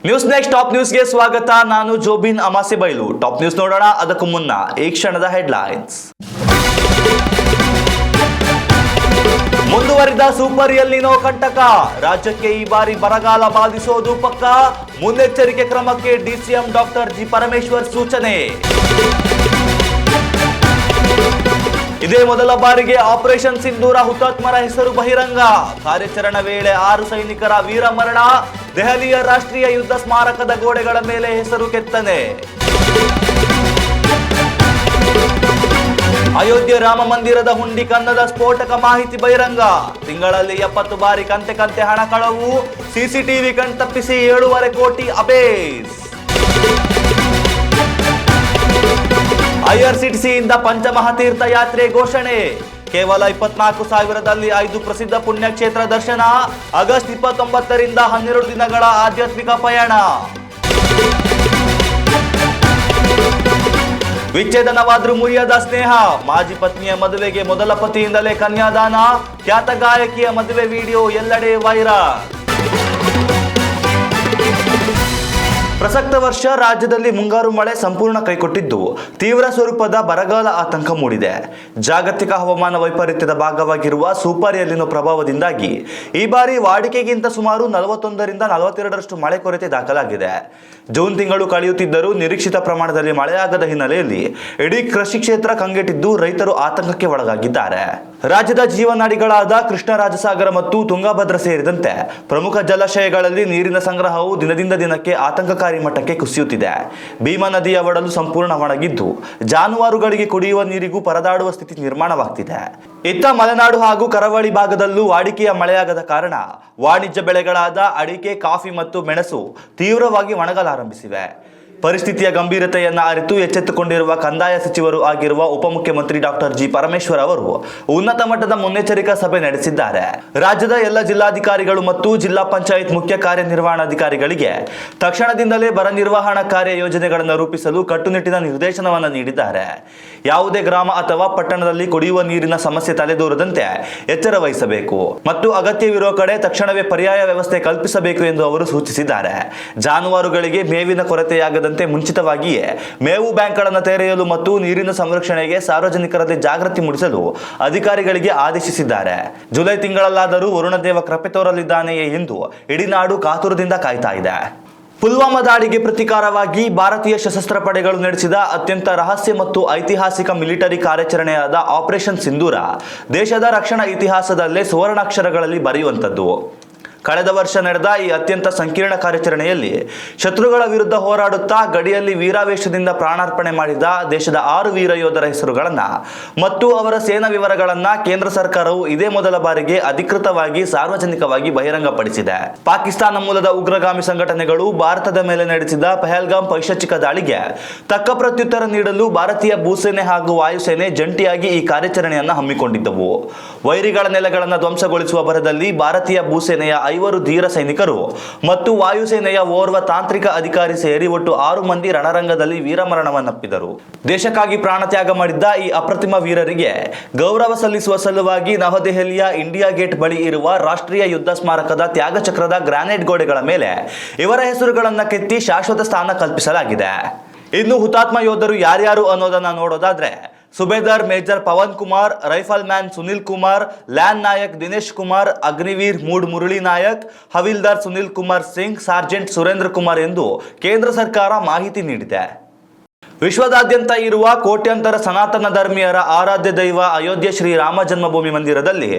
News next top ನ್ಯೂಸ್ಗೆ ಸ್ವಾಗತ. ನಾನು ಜೋಬಿನ್ ಅಮಾಸೆಬೈಲು. ಟಾಪ್ ನ್ಯೂಸ್ ನೋಡೋಣ ಅದಕ್ಕೂ ಮುನ್ನ ಈ ಕ್ಷಣದ ಹೆಡ್ಲೈನ್ಸ್. ಮುಂದುವರಿದ ಸೂಪರ್ ಎಲ್ ನಿನೋ ಕಂಟಕ. ರಾಜ್ಯಕ್ಕೆ ಈ ಬಾರಿ ಬರಗಾಲ ಬಾಧಿಸೋದು ಪಕ್ಕ. ಮುನ್ನೆಚ್ಚರಿಕೆ ಕ್ರಮಕ್ಕೆ ಡಿಸಿಎಂ ಡಾಕ್ಟರ್ ಜಿ ಪರಮೇಶ್ವರ್ ಸೂಚನೆ. ಇದೇ ಮೊದಲ ಬಾರಿಗೆ ಆಪರೇಷನ್ ಸಿಂಧೂರ ಹುತಾತ್ಮರ ಹೆಸರು ಬಹಿರಂಗ. ಕಾರ್ಯಾಚರಣೆ ವೇಳೆ 6 ಸೈನಿಕರ ವೀರಮರಣ. ದೆಹಲಿಯ ರಾಷ್ಟ್ರೀಯ ಯುದ್ಧ ಸ್ಮಾರಕದ ಗೋಡೆಗಳ ಮೇಲೆ ಹೆಸರು ಕೆತ್ತನೆ. ಅಯೋಧ್ಯೆ ರಾಮ ಮಂದಿರದ ಹುಂಡಿ ಕನ್ನದ ಸ್ಫೋಟಕ ಮಾಹಿತಿ ಬಹಿರಂಗ. ತಿಂಗಳಲ್ಲಿ 70 ಬಾರಿ ಕಂತೆ ಹಣ ಕಳವು. ಸಿಸಿಟಿವಿ ಕಣ್ತಪ್ಪಿಸಿ 7.5 ಕೋಟಿ ಅಬೇಸ್. ಐಆರ್ಸಿಟಿಸಿಯಿಂದ ಪಂಚಮಹಾತೀರ್ಥ ಯಾತ್ರೆ ಘೋಷಣೆ. ಕೇವಲ 24,000ದಲ್ಲಿ 5 ಪ್ರಸಿದ್ಧ ಪುಣ್ಯಕ್ಷೇತ್ರ ದರ್ಶನ. ಆಗಸ್ಟ್ 29ರಿಂದ 12 ದಿನಗಳ ಆಧ್ಯಾತ್ಮಿಕ ಪಯಣ. ವಿಚ್ಛೇದನವಾದ್ರೂ ಮುರಿಯದ ಸ್ನೇಹ. ಮಾಜಿ ಪತ್ನಿಯ ಮದುವೆಗೆ ಮೊದಲ ಪತಿಯಿಂದಲೇ ಕನ್ಯಾದಾನ. ಖ್ಯಾತ ಗಾಯಕಿಯ ಮದುವೆ ವಿಡಿಯೋ ಎಲ್ಲೆಡೆ ವೈರಲ್. ಪ್ರಸಕ್ತ ವರ್ಷ ರಾಜ್ಯದಲ್ಲಿ ಮುಂಗಾರು ಮಳೆ ಸಂಪೂರ್ಣ ಕೈಕೊಟ್ಟಿದ್ದು ತೀವ್ರ ಸ್ವರೂಪದ ಬರಗಾಲ ಆತಂಕ ಮೂಡಿದೆ. ಜಾಗತಿಕ ಹವಾಮಾನ ವೈಪರೀತ್ಯದ ಭಾಗವಾಗಿರುವ ಸೂಪರ್ ಎಲ್ ನಿನೋ ಪ್ರಭಾವದಿಂದಾಗಿ ಈ ಬಾರಿ ವಾಡಿಕೆಗಿಂತ ಸುಮಾರು 41ರಿಂದ 42ರಷ್ಟು ಮಳೆ ಕೊರತೆ ದಾಖಲಾಗಿದೆ. ಜೂನ್ ತಿಂಗಳು ಕಳೆಯುತ್ತಿದ್ದರೂ ನಿರೀಕ್ಷಿತ ಪ್ರಮಾಣದಲ್ಲಿ ಮಳೆಯಾಗದ ಹಿನ್ನೆಲೆಯಲ್ಲಿ ಇಡೀ ಕೃಷಿ ಕ್ಷೇತ್ರ ಕಂಗೆಟ್ಟಿದ್ದು ರೈತರು ಆತಂಕಕ್ಕೆ ಒಳಗಾಗಿದ್ದಾರೆ. ರಾಜ್ಯದ ಜೀವನಾಡಿಗಳಾದ ಕೃಷ್ಣರಾಜಸಾಗರ ಮತ್ತು ತುಂಗಭದ್ರಾ ಸೇರಿದಂತೆ ಪ್ರಮುಖ ಜಲಾಶಯಗಳಲ್ಲಿ ನೀರಿನ ಸಂಗ್ರಹವು ದಿನದಿಂದ ದಿನಕ್ಕೆ ಆತಂಕಕಾರಿ ಮಟ್ಟಕ್ಕೆ ಕುಸಿಯುತ್ತಿದೆ. ಭೀಮಾ ನದಿಯ ಒಡಲು ಸಂಪೂರ್ಣ ಒಣಗಿದ್ದು ಜಾನುವಾರುಗಳಿಗೆ ಕುಡಿಯುವ ನೀರಿಗೂ ಪರದಾಡುವ ಸ್ಥಿತಿ ನಿರ್ಮಾಣವಾಗ್ತಿದೆ. ಇತ್ತ ಮಲೆನಾಡು ಹಾಗೂ ಕರಾವಳಿ ಭಾಗದಲ್ಲೂ ವಾಡಿಕೆಯ ಮಳೆಯಾಗದ ಕಾರಣ ವಾಣಿಜ್ಯ ಬೆಳೆಗಳಾದ ಅಡಿಕೆ, ಕಾಫಿ ಮತ್ತು ಮೆಣಸು ತೀವ್ರವಾಗಿ ಒಣಗಲಾರಂಭಿಸಿವೆ. ಪರಿಸ್ಥಿತಿಯ ಗಂಭೀರತೆಯನ್ನು ಅರಿತು ಎಚ್ಚೆತ್ತುಕೊಂಡಿರುವ ಕಂದಾಯ ಸಚಿವರು ಆಗಿರುವ ಉಪಮುಖ್ಯಮಂತ್ರಿ ಡಾಕ್ಟರ್ ಜಿ ಪರಮೇಶ್ವರ್ ಅವರು ಉನ್ನತ ಮಟ್ಟದ ಮುನ್ನೆಚ್ಚರಿಕಾ ಸಭೆ ನಡೆಸಿದ್ದಾರೆ. ರಾಜ್ಯದ ಎಲ್ಲ ಜಿಲ್ಲಾಧಿಕಾರಿಗಳು ಮತ್ತು ಜಿಲ್ಲಾ ಪಂಚಾಯತ್ ಮುಖ್ಯ ಕಾರ್ಯನಿರ್ವಹಣಾಧಿಕಾರಿಗಳಿಗೆ ತಕ್ಷಣದಿಂದಲೇ ಬರ ನಿರ್ವಹಣಾ ಕಾರ್ಯ ಯೋಜನೆಗಳನ್ನು ರೂಪಿಸಲು ಕಟ್ಟುನಿಟ್ಟಿನ ನಿರ್ದೇಶನವನ್ನು ನೀಡಿದ್ದಾರೆ. ಯಾವುದೇ ಗ್ರಾಮ ಅಥವಾ ಪಟ್ಟಣದಲ್ಲಿ ಕುಡಿಯುವ ನೀರಿನ ಸಮಸ್ಯೆ ತಲೆದೂರದಂತೆ ಎಚ್ಚರ ವಹಿಸಬೇಕು ಮತ್ತು ಅಗತ್ಯವಿರುವ ಕಡೆ ತಕ್ಷಣವೇ ಪರ್ಯಾಯ ವ್ಯವಸ್ಥೆ ಕಲ್ಪಿಸಬೇಕು ಎಂದು ಅವರು ಸೂಚಿಸಿದ್ದಾರೆ. ಜಾನುವಾರುಗಳಿಗೆ ಮೇವಿನ ಕೊರತೆಯಾಗದ ಮುಂಚಿತವಾಗಿಯೇ ಮೇವು ಬ್ಯಾಂಕ್ಗಳನ್ನು ತೆರೆಯಲು ಮತ್ತು ನೀರಿನ ಸಂರಕ್ಷಣೆಗೆ ಸಾರ್ವಜನಿಕರಲ್ಲಿ ಜಾಗೃತಿ ಮೂಡಿಸಲು ಅಧಿಕಾರಿಗಳಿಗೆ ಆದೇಶಿಸಿದ್ದಾರೆ. ಜುಲೈ ತಿಂಗಳಲ್ಲಾದರೂ ವರುಣದೇವ ಕೃಪೆ ತೋರಲಿದ್ದಾನೆಯೇ ಎಂದು ಇಡೀ ನಾಡು ಕಾತುರದಿಂದ ಕಾಯ್ತಾ ಇದೆ. ಪುಲ್ವಾಮಾ ದಾಳಿಗೆ ಪ್ರತೀಕಾರವಾಗಿ ಭಾರತೀಯ ಸಶಸ್ತ್ರ ಪಡೆಗಳು ನಡೆಸಿದ ಅತ್ಯಂತ ರಹಸ್ಯ ಮತ್ತು ಐತಿಹಾಸಿಕ ಮಿಲಿಟರಿ ಕಾರ್ಯಾಚರಣೆಯಾದ ಆಪರೇಷನ್ ಸಿಂಧೂರ ದೇಶದ ರಕ್ಷಣಾ ಇತಿಹಾಸದಲ್ಲೇ ಸುವರ್ಣಾಕ್ಷರಗಳಲ್ಲಿ ಬರೆಯುವಂಥದ್ದು. ಕಳೆದ ವರ್ಷ ನಡೆದ ಈ ಅತ್ಯಂತ ಸಂಕೀರ್ಣ ಕಾರ್ಯಾಚರಣೆಯಲ್ಲಿ ಶತ್ರುಗಳ ವಿರುದ್ಧ ಹೋರಾಡುತ್ತಾ ಗಡಿಯಲ್ಲಿ ವೀರಾವೇಶದಿಂದ ಪ್ರಾಣಾರ್ಪಣೆ ಮಾಡಿದ ದೇಶದ 6 ವೀರ ಯೋಧರ ಹೆಸರುಗಳನ್ನು ಮತ್ತು ಅವರ ಸೇನಾ ವಿವರಗಳನ್ನು ಕೇಂದ್ರ ಸರ್ಕಾರವು ಇದೇ ಮೊದಲ ಬಾರಿಗೆ ಅಧಿಕೃತವಾಗಿ ಸಾರ್ವಜನಿಕವಾಗಿ ಬಹಿರಂಗಪಡಿಸಿದೆ. ಪಾಕಿಸ್ತಾನ ಮೂಲದ ಉಗ್ರಗಾಮಿ ಸಂಘಟನೆಗಳು ಭಾರತದ ಮೇಲೆ ನಡೆಸಿದ ಪಹಲ್ಗಾಮ್ ಪೈಶಾಚಿಕ ದಾಳಿಗೆ ತಕ್ಕ ಪ್ರತ್ಯುತ್ತರ ನೀಡಲು ಭಾರತೀಯ ಭೂಸೇನೆ ಹಾಗೂ ವಾಯುಸೇನೆ ಜಂಟಿಯಾಗಿ ಈ ಕಾರ್ಯಾಚರಣೆಯನ್ನು ಹಮ್ಮಿಕೊಂಡಿದ್ದವು. ವೈರಿಗಳ ನೆಲೆಗಳನ್ನು ಧ್ವಂಸಗೊಳಿಸುವ ಭರದಲ್ಲಿ ಭಾರತೀಯ ಭೂಸೇನೆಯ 5 ಧೀರ ಸೈನಿಕರು ಮತ್ತು ವಾಯುಸೇನೆಯ ಓರ್ವ ತಾಂತ್ರಿಕ ಅಧಿಕಾರಿ ಸೇರಿ ಒಟ್ಟು 6 ಮಂದಿ ರಣರಂಗದಲ್ಲಿ ವೀರಮರಣವನ್ನಪ್ಪಿದರು. ದೇಶಕ್ಕಾಗಿ ಪ್ರಾಣತ್ಯಾಗ ಮಾಡಿದ್ದ ಈ ಅಪ್ರತಿಮ ವೀರರಿಗೆ ಗೌರವ ಸಲ್ಲಿಸುವ ಸಲುವಾಗಿ ನವದೆಹಲಿಯ ಇಂಡಿಯಾ ಗೇಟ್ ಬಳಿ ಇರುವ ರಾಷ್ಟ್ರೀಯ ಯುದ್ಧ ಸ್ಮಾರಕದ ತ್ಯಾಗ ಚಕ್ರದ ಗ್ರಾನೈಟ್ ಗೋಡೆಗಳ ಮೇಲೆ ಇವರ ಹೆಸರುಗಳನ್ನು ಕೆತ್ತಿ ಶಾಶ್ವತ ಸ್ಥಾನ ಕಲ್ಪಿಸಲಾಗಿದೆ. ಇನ್ನು ಹುತಾತ್ಮ ಯೋಧರು ಯಾರ್ಯಾರು ಅನ್ನೋದನ್ನ ನೋಡೋದಾದ್ರೆ Subedar major Pawan Kumar, rifleman Sunil Kumar, lance Naik Dinesh Kumar, Agniveer Mood Murali Nayak, Havildar Sunil Kumar Singh, sergeant Surendra Kumar ಎಂದು ಕೇಂದ್ರ ಸರ್ಕಾರ ಮಾಹಿತಿ ನೀಡಿದೆ. ವಿಶ್ವದಾದ್ಯಂತ ಇರುವ ಕೋಟ್ಯಂತರ ಸನಾತನ ಧರ್ಮೀಯರ ಆರಾಧ್ಯ ದೈವ ಅಯೋಧ್ಯೆ ಶ್ರೀ ರಾಮ ಜನ್ಮಭೂಮಿ ಮಂದಿರದಲ್ಲಿ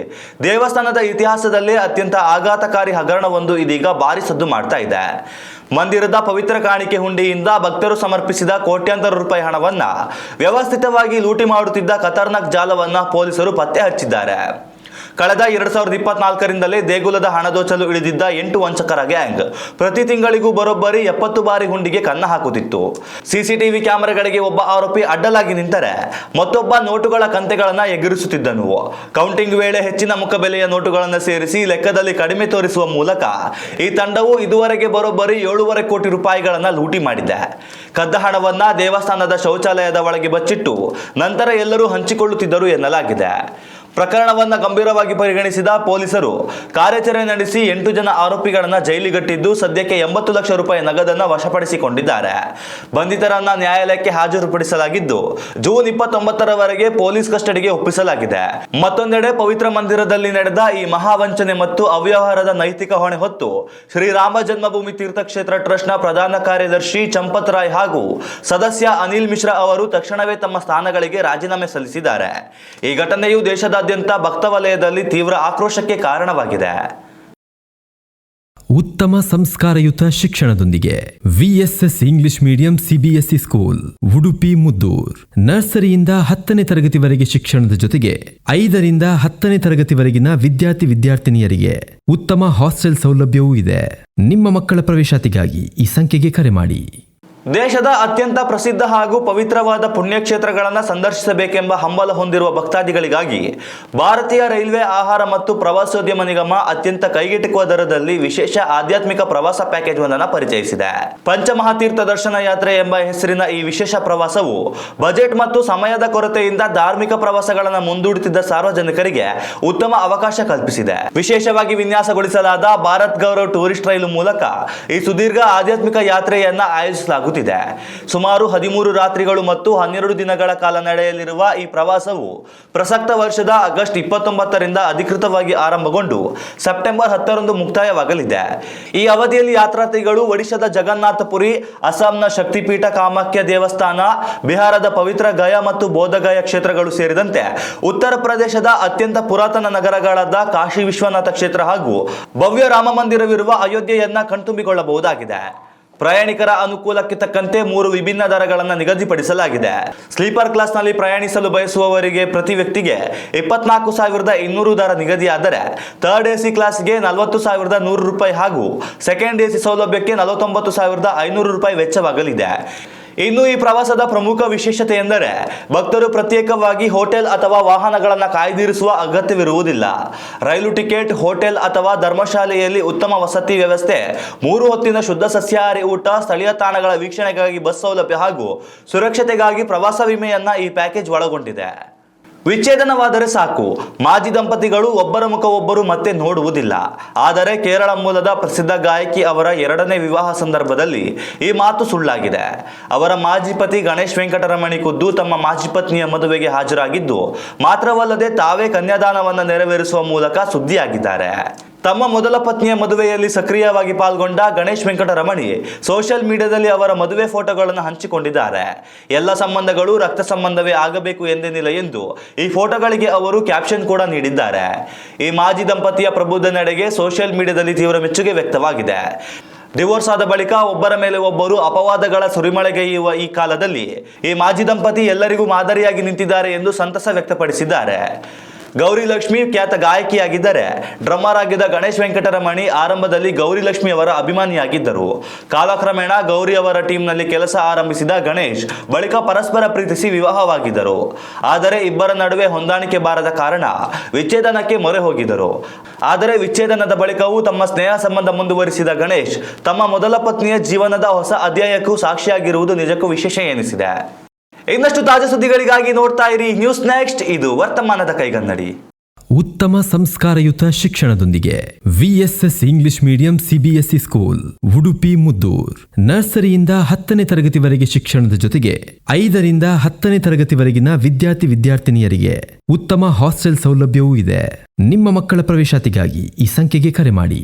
ದೇವಸ್ಥಾನದ ಇತಿಹಾಸದಲ್ಲೇ ಅತ್ಯಂತ ಆಘಾತಕಾರಿ ಹಗರಣವೊಂದು ಇದೀಗ ಭಾರಿ ಸದ್ದು ಮಾಡ್ತಾ ಇದೆ. ಮಂದಿರದ ಪವಿತ್ರ ಕಾಣಿಕೆ ಹುಂಡಿಯಿಂದ ಭಕ್ತರು ಸಮರ್ಪಿಸಿದ ಕೋಟ್ಯಾಂತರ ರೂಪಾಯಿ ಹಣವನ್ನ ವ್ಯವಸ್ಥಿತವಾಗಿ ಲೂಟಿ ಮಾಡುತ್ತಿದ್ದ ಖತರ್ನಾಕ್ ಜಾಲವನ್ನ ಪೊಲೀಸರು ಪತ್ತೆ ಹಚ್ಚಿದ್ದಾರೆ. ಕಳೆದ 2024ರಿಂದಲೇ ದೇಗುಲದ ಹಣ ದೋಚಲು ಇಳಿದಿದ್ದ 8 ವಂಚಕರ ಗ್ಯಾಂಗ್ ಪ್ರತಿ ತಿಂಗಳಿಗೂ ಬರೋಬ್ಬರಿ 70 ಬಾರಿ ಹುಂಡಿಗೆ ಕನ್ನ ಹಾಕುತ್ತಿತ್ತು. ಸಿಸಿಟಿವಿ ಕ್ಯಾಮೆರಾಗಳಿಗೆ ಒಬ್ಬ ಆರೋಪಿ ಅಡ್ಡಲಾಗಿ ನಿಂತರೆ ಮತ್ತೊಬ್ಬ ನೋಟುಗಳ ಕಂತೆಗಳನ್ನು ಎಗರಿಸುತ್ತಿದ್ದನು. ಕೌಂಟಿಂಗ್ ವೇಳೆ ಹೆಚ್ಚಿನ ಮುಖಬೆಲೆಯ ನೋಟುಗಳನ್ನು ಸೇರಿಸಿ ಲೆಕ್ಕದಲ್ಲಿ ಕಡಿಮೆ ತೋರಿಸುವ ಮೂಲಕ ಈ ತಂಡವು ಇದುವರೆಗೆ ಬರೋಬ್ಬರಿ 7.5 ಕೋಟಿ ರೂಪಾಯಿಗಳನ್ನು ಲೂಟಿ ಮಾಡಿದೆ. ಕದ್ದ ಹಣವನ್ನ ದೇವಸ್ಥಾನದ ಶೌಚಾಲಯದ ಒಳಗೆ ಬಚ್ಚಿಟ್ಟು ನಂತರ ಎಲ್ಲರೂ ಹಂಚಿಕೊಳ್ಳುತ್ತಿದ್ದರು ಎನ್ನಲಾಗಿದೆ. ಪ್ರಕರಣವನ್ನು ಗಂಭೀರವಾಗಿ ಪರಿಗಣಿಸಿದ ಪೊಲೀಸರು ಕಾರ್ಯಾಚರಣೆ ನಡೆಸಿ 8 ಜನ ಆರೋಪಿಗಳನ್ನು ಜೈಲಿಗಟ್ಟಿದ್ದು ಸದ್ಯಕ್ಕೆ 80 ಲಕ್ಷ ರೂಪಾಯಿ ನಗದನ್ನು ವಶಪಡಿಸಿಕೊಂಡಿದ್ದಾರೆ. ಬಂಧಿತರನ್ನ ನ್ಯಾಯಾಲಯಕ್ಕೆ ಹಾಜರುಪಡಿಸಲಾಗಿದ್ದು ಜೂನ್ 29ರವರೆಗೆ ಪೊಲೀಸ್ ಕಸ್ಟಡಿಗೆ ಒಪ್ಪಿಸಲಾಗಿದೆ. ಮತ್ತೊಂದೆಡೆ ಪವಿತ್ರ ಮಂದಿರದಲ್ಲಿ ನಡೆದ ಈ ಮಹಾವಂಚನೆ ಮತ್ತು ಅವ್ಯವಹಾರದ ನೈತಿಕ ಹೊಣೆ ಹೊತ್ತು ಶ್ರೀರಾಮ ಜನ್ಮಭೂಮಿ ತೀರ್ಥಕ್ಷೇತ್ರ ಟ್ರಸ್ಟ್ನ ಪ್ರಧಾನ ಕಾರ್ಯದರ್ಶಿ ಚಂಪತ್ ರಾಯ್ ಹಾಗೂ ಸದಸ್ಯ ಅನಿಲ್ ಮಿಶ್ರಾ ಅವರು ತಕ್ಷಣವೇ ತಮ್ಮ ಸ್ಥಾನಗಳಿಗೆ ರಾಜೀನಾಮೆ ಸಲ್ಲಿಸಿದ್ದಾರೆ. ಈ ಘಟನೆಯು ದೇಶದಾದ್ಯಂತ ಭಕ್ತ ವಲಯದಲ್ಲಿ ತೀವ್ರ ಆಕ್ರೋಶಕ್ಕೆ ಕಾರಣವಾಗಿದೆ. ಉತ್ತಮ ಸಂಸ್ಕಾರಯುತ ಶಿಕ್ಷಣದೊಂದಿಗೆ VSS English medium CBSE school Udupi Muddur. ನರ್ಸರಿಯಿಂದ 10ನೇ ತರಗತಿವರೆಗೆ ಶಿಕ್ಷಣದ ಜೊತೆಗೆ 5ರಿಂದ 10ನೇ ತರಗತಿವರೆಗಿನ ವಿದ್ಯಾರ್ಥಿನಿಯರಿಗೆ ಉತ್ತಮ ಹಾಸ್ಟೆಲ್ ಸೌಲಭ್ಯವೂ ಇದೆ. ನಿಮ್ಮ ಮಕ್ಕಳ ಪ್ರವೇಶಾತಿಗಾಗಿ ಈ ಸಂಖ್ಯೆಗೆ ಕರೆ ಮಾಡಿ. ದೇಶದ ಅತ್ಯಂತ ಪ್ರಸಿದ್ಧ ಹಾಗೂ ಪವಿತ್ರವಾದ ಪುಣ್ಯಕ್ಷೇತ್ರಗಳನ್ನು ಸಂದರ್ಶಿಸಬೇಕೆಂಬ ಹಂಬಲ ಹೊಂದಿರುವ ಭಕ್ತಾದಿಗಳಿಗಾಗಿ ಭಾರತೀಯ ರೈಲ್ವೆ ಆಹಾರ ಮತ್ತು ಪ್ರವಾಸೋದ್ಯಮ ನಿಗಮ ಅತ್ಯಂತ ಕೈಗೆಟುಕುವ ದರದಲ್ಲಿ ವಿಶೇಷ ಆಧ್ಯಾತ್ಮಿಕ ಪ್ರವಾಸ ಪ್ಯಾಕೇಜ್ ಒಂದನ್ನು ಪರಿಚಯಿಸಿದೆ. ಪಂಚಮಹಾತೀರ್ಥ ದರ್ಶನ ಯಾತ್ರೆ ಎಂಬ ಹೆಸರಿನ ಈ ವಿಶೇಷ ಪ್ರವಾಸವು ಬಜೆಟ್ ಮತ್ತು ಸಮಯದ ಕೊರತೆಯಿಂದ ಧಾರ್ಮಿಕ ಪ್ರವಾಸಗಳನ್ನು ಮುಂದೂಡುತ್ತಿದ್ದ ಸಾರ್ವಜನಿಕರಿಗೆ ಉತ್ತಮ ಅವಕಾಶ ಕಲ್ಪಿಸಿದೆ. ವಿಶೇಷವಾಗಿ ವಿನ್ಯಾಸಗೊಳಿಸಲಾದ ಭಾರತ್ ಗೌರವ್ ಟೂರಿಸ್ಟ್ ರೈಲು ಮೂಲಕ ಈ ಸುದೀರ್ಘ ಆಧ್ಯಾತ್ಮಿಕ ಯಾತ್ರೆಯನ್ನ ಆಯೋಜಿಸಲಾಗುತ್ತಿದೆ. ಸುಮಾರು 13 ರಾತ್ರಿಗಳು ಮತ್ತು 12 ದಿನಗಳ ಕಾಲ ನಡೆಯಲಿರುವ ಈ ಪ್ರವಾಸವು ಪ್ರಸಕ್ತ ವರ್ಷದ ಆಗಸ್ಟ್ 29ರಿಂದ ಅಧಿಕೃತವಾಗಿ ಆರಂಭಗೊಂಡು ಸೆಪ್ಟೆಂಬರ್ 10ರಂದು ಮುಕ್ತಾಯವಾಗಲಿದೆ. ಈ ಅವಧಿಯಲ್ಲಿ ಯಾತ್ರಾರ್ಥಿಗಳು ಒಡಿಶಾದ ಜಗನ್ನಾಥಪುರಿ, ಅಸ್ಸಾಂನ ಶಕ್ತಿಪೀಠ ಕಾಮಾಖ್ಯ ದೇವಸ್ಥಾನ, ಬಿಹಾರದ ಪವಿತ್ರ ಗಯಾ ಮತ್ತು ಬೋಧಗಯ ಕ್ಷೇತ್ರಗಳು ಸೇರಿದಂತೆ ಉತ್ತರ ಪ್ರದೇಶದ ಅತ್ಯಂತ ಪುರಾತನ ನಗರಗಳಾದ ಕಾಶಿ ವಿಶ್ವನಾಥ ಕ್ಷೇತ್ರ ಹಾಗೂ ಭವ್ಯ ರಾಮ ಮಂದಿರವಿರುವ ಅಯೋಧ್ಯೆಯನ್ನ ಕಣ್ತುಂಬಿಕೊಳ್ಳಬಹುದಾಗಿದೆ. ಪ್ರಯಾಣಿಕರ ಅನುಕೂಲಕ್ಕೆ ತಕ್ಕಂತೆ 3 ವಿಭಿನ್ನ ದರಗಳನ್ನು ನಿಗದಿಪಡಿಸಲಾಗಿದೆ. ಸ್ಲೀಪರ್ ಕ್ಲಾಸ್ನಲ್ಲಿ ಪ್ರಯಾಣಿಸಲು ಬಯಸುವವರಿಗೆ ಪ್ರತಿ ವ್ಯಕ್ತಿಗೆ 24,200 ದರ ನಿಗದಿಯಾದರೆ ಥರ್ಡ್ ಎಸಿ ಕ್ಲಾಸ್ಗೆ 40,100 ರೂಪಾಯಿ ಹಾಗೂ ಸೆಕೆಂಡ್ ಎಸಿ ಸೌಲಭ್ಯಕ್ಕೆ 49,500 ರೂಪಾಯಿ ವೆಚ್ಚವಾಗಲಿದೆ. ಇನ್ನು ಈ ಪ್ರವಾಸದ ಪ್ರಮುಖ ವಿಶೇಷತೆ ಎಂದರೆ ಭಕ್ತರು ಪ್ರತ್ಯೇಕವಾಗಿ ಹೋಟೆಲ್ ಅಥವಾ ವಾಹನಗಳನ್ನು ಕಾಯ್ದಿರಿಸುವ ಅಗತ್ಯವಿರುವುದಿಲ್ಲ. ರೈಲು ಟಿಕೆಟ್, ಹೋಟೆಲ್ ಅಥವಾ ಧರ್ಮಶಾಲೆಯಲ್ಲಿ ಉತ್ತಮ ವಸತಿ ವ್ಯವಸ್ಥೆ, 3 ಹೊತ್ತಿನ ಶುದ್ಧ ಸಸ್ಯಾಹಾರಿ ಊಟ, ಸ್ಥಳೀಯ ತಾಣಗಳ ವೀಕ್ಷಣೆಗಾಗಿ ಬಸ್ ಸೌಲಭ್ಯ ಹಾಗೂ ಸುರಕ್ಷತೆಗಾಗಿ ಪ್ರವಾಸ ವಿಮೆಯನ್ನ ಈ ಪ್ಯಾಕೇಜ್ ಒಳಗೊಂಡಿದೆ. ವಿಚ್ಛೇದನವಾದರೆ ಸಾಕು, ಮಾಜಿ ದಂಪತಿಗಳು ಒಬ್ಬರ ಮುಖ ಒಬ್ಬರು ಮತ್ತೆ ನೋಡುವುದಿಲ್ಲ. ಆದರೆ ಕೇರಳ ಮೂಲದ ಪ್ರಸಿದ್ಧ ಗಾಯಕಿ ಅವರ 2ನೇ ವಿವಾಹ ಸಂದರ್ಭದಲ್ಲಿ ಈ ಮಾತು ಸುಳ್ಳಾಗಿದೆ. ಅವರ ಮಾಜಿ ಪತಿ ಗಣೇಶ್ ವೆಂಕಟರಮಣಿ ಖುದ್ದು ತಮ್ಮ ಮಾಜಿ ಪತ್ನಿಯ ಮದುವೆಗೆ ಹಾಜರಾಗಿದ್ದು ಮಾತ್ರವಲ್ಲದೆ ತಾವೇ ಕನ್ಯಾದಾನವನ್ನು ನೆರವೇರಿಸುವ ಮೂಲಕ ಸುದ್ದಿಯಾಗಿದ್ದಾರೆ. ತಮ್ಮ ಮೊದಲ ಪತ್ನಿಯ ಮದುವೆಯಲ್ಲಿ ಸಕ್ರಿಯವಾಗಿ ಪಾಲ್ಗೊಂಡ ಗಣೇಶ್ ವೆಂಕಟರಮಣಿ ಸೋಷಿಯಲ್ ಮೀಡಿಯಾದಲ್ಲಿ ಅವರ ಮದುವೆ ಫೋಟೋಗಳನ್ನು ಹಂಚಿಕೊಂಡಿದ್ದಾರೆ. ಎಲ್ಲ ಸಂಬಂಧಗಳು ರಕ್ತ ಸಂಬಂಧವೇ ಆಗಬೇಕು ಎಂದೇನಿಲ್ಲ ಎಂದು ಈ ಫೋಟೋಗಳಿಗೆ ಅವರು ಕ್ಯಾಪ್ಷನ್ ಕೂಡ ನೀಡಿದ್ದಾರೆ. ಈ ಮಾಜಿ ದಂಪತಿಯ ಪ್ರಬುದ್ಧ ನಡೆಗೆ ಸೋಷಿಯಲ್ ಮೀಡಿಯಾದಲ್ಲಿ ತೀವ್ರ ಮೆಚ್ಚುಗೆ ವ್ಯಕ್ತವಾಗಿದೆ. ಡಿವೋರ್ಸ್ ಆದ ಬಳಿಕ ಒಬ್ಬರ ಮೇಲೆ ಒಬ್ಬರು ಅಪವಾದಗಳ ಸುರಿಮಳೆಗೆಯುವ ಈ ಕಾಲದಲ್ಲಿ ಈ ಮಾಜಿ ದಂಪತಿ ಎಲ್ಲರಿಗೂ ಮಾದರಿಯಾಗಿ ನಿಂತಿದ್ದಾರೆ ಎಂದು ಸಂತಸ ವ್ಯಕ್ತಪಡಿಸಿದ್ದಾರೆ. ಗೌರಿ ಲಕ್ಷ್ಮಿ ಖ್ಯಾತ ಗಾಯಕಿಯಾಗಿದ್ದರೆ ಡ್ರಮ್ಮರ್ ಆಗಿದ್ದ ಗಣೇಶ್ ವೆಂಕಟರಮಣಿ ಆರಂಭದಲ್ಲಿ ಗೌರಿ ಲಕ್ಷ್ಮಿ ಅವರ ಅಭಿಮಾನಿಯಾಗಿದ್ದರು. ಕಾಲಕ್ರಮೇಣ ಗೌರಿ ಅವರ ಟೀಮ್ನಲ್ಲಿ ಕೆಲಸ ಆರಂಭಿಸಿದ ಗಣೇಶ್ ಬಳಿಕ ಪರಸ್ಪರ ಪ್ರೀತಿಸಿ ವಿವಾಹವಾಗಿದ್ದರು. ಆದರೆ ಇಬ್ಬರ ನಡುವೆ ಹೊಂದಾಣಿಕೆ ಬಾರದ ಕಾರಣ ವಿಚ್ಛೇದನಕ್ಕೆ ಮೊರೆ ಹೋಗಿದ್ದರು. ಆದರೆ ವಿಚ್ಛೇದನದ ಬಳಿಕವೂ ತಮ್ಮ ಸ್ನೇಹ ಸಂಬಂಧ ಮುಂದುವರಿಸಿದ ಗಣೇಶ್ ತಮ್ಮ ಮೊದಲ ಪತ್ನಿಯ ಜೀವನದ ಹೊಸ ಅಧ್ಯಾಯಕ್ಕೂ ಸಾಕ್ಷಿಯಾಗಿರುವುದು ನಿಜಕ್ಕೂ ವಿಶೇಷ ಎನಿಸಿದೆ. ಇನ್ನಷ್ಟು ತಾಜಾ ಸುದ್ದಿಗಳಿಗಾಗಿ ನೋಡ್ತಾ ಇರಿ ನ್ಯೂಸ್ ನೆಕ್ಸ್ಟ್. ಇದು ವರ್ತಮಾನದ ಕೈಗನ್ನಡಿ. ಉತ್ತಮ ಸಂಸ್ಕಾರಯುತ ಶಿಕ್ಷಣದೊಂದಿಗೆ VSS English medium CBSE school Udupi Muddur. ನರ್ಸರಿಯಿಂದ 10ನೇ ತರಗತಿವರೆಗೆ ಶಿಕ್ಷಣದ ಜೊತೆಗೆ 5ರಿಂದ 10ನೇ ತರಗತಿವರೆಗಿನ ವಿದ್ಯಾರ್ಥಿನಿಯರಿಗೆ ಉತ್ತಮ ಹಾಸ್ಟೆಲ್ ಸೌಲಭ್ಯವೂ ಇದೆ. ನಿಮ್ಮ ಮಕ್ಕಳ ಪ್ರವೇಶಾತಿಗಾಗಿ ಈ ಸಂಖ್ಯೆಗೆ ಕರೆ ಮಾಡಿ.